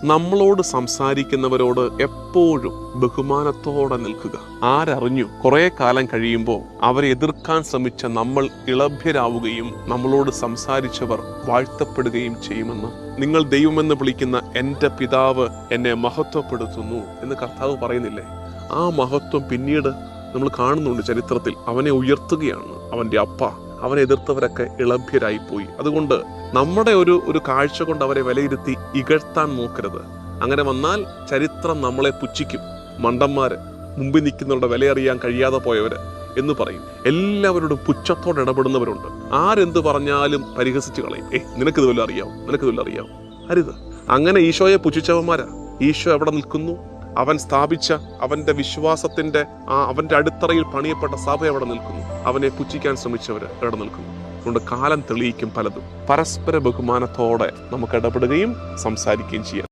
നമ്മളോട് സംസാരിക്കുന്നവരോട് എപ്പോഴും ബഹുമാനത്തോടെ നിൽക്കുക. ആരറിഞ്ഞു കുറെ കാലം കഴിയുമ്പോൾ അവരെ എതിർക്കാൻ ശ്രമിച്ച നമ്മൾ ഇളഭ്യരാവുകയും നമ്മളോട് സംസാരിച്ചവർ വാഴ്ത്തപ്പെടുകയും ചെയ്യുമെന്ന്. നിങ്ങൾ ദൈവമെന്ന് വിളിക്കുന്ന എൻ്റെ പിതാവ് എന്നെ മഹത്വപ്പെടുത്തുന്നു എന്ന് കർത്താവ് പറയുന്നില്ലേ? ആ മഹത്വം പിന്നീട് നമ്മൾ കാണുന്നുണ്ട് ചരിത്രത്തിൽ. അവനെ ഉയർത്തുകയാണ് അവൻ്റെ അപ്പ. അവനെ എതിർത്തവരൊക്കെ ഇളഭ്യരായിപ്പോയി. അതുകൊണ്ട് നമ്മുടെ ഒരു കാഴ്ച കൊണ്ട് അവരെ വിലയിരുത്തി ഇകഴ്ത്താൻ നോക്കരുത്. അങ്ങനെ വന്നാൽ ചരിത്രം നമ്മളെ പുച്ഛിക്കും. മണ്ടന്മാര്, മുമ്പിൽ നിൽക്കുന്നവരുടെ വിലയറിയാൻ കഴിയാതെ പോയവര് എന്ന് പറയും. എല്ലാവരോടും പുച്ഛത്തോടെ ഇടപെടുന്നവരുണ്ട്. ആരെന്ത് പറഞ്ഞാലും പരിഹസിച്ച് കളയും. നിനക്കിത് വല്ലതും അറിയാവും, നിനക്കിത് വല്ലതും അറിയാവും. അരുത്. അങ്ങനെ ഈശോയെ പുച്ഛിച്ചവന്മാരാ. ഈശോ എവിടെ നിൽക്കുന്നു? അവൻ സ്ഥാപിച്ച അവന്റെ വിശ്വാസത്തിന്റെ അവന്റെ അടിത്തറയിൽ പണിയപ്പെട്ട സഭ എവിടെ നിൽക്കുന്നു? അവനെ പുച്ഛിക്കാൻ ശ്രമിച്ചവര് എവിടെ നിൽക്കുന്നു? അതുകൊണ്ട് കാലം തെളിയിക്കും പലതും. പരസ്പര ബഹുമാനത്തോടെ നമുക്ക് ഇടപെടുകയും സംസാരിക്കുകയും ചെയ്യാം.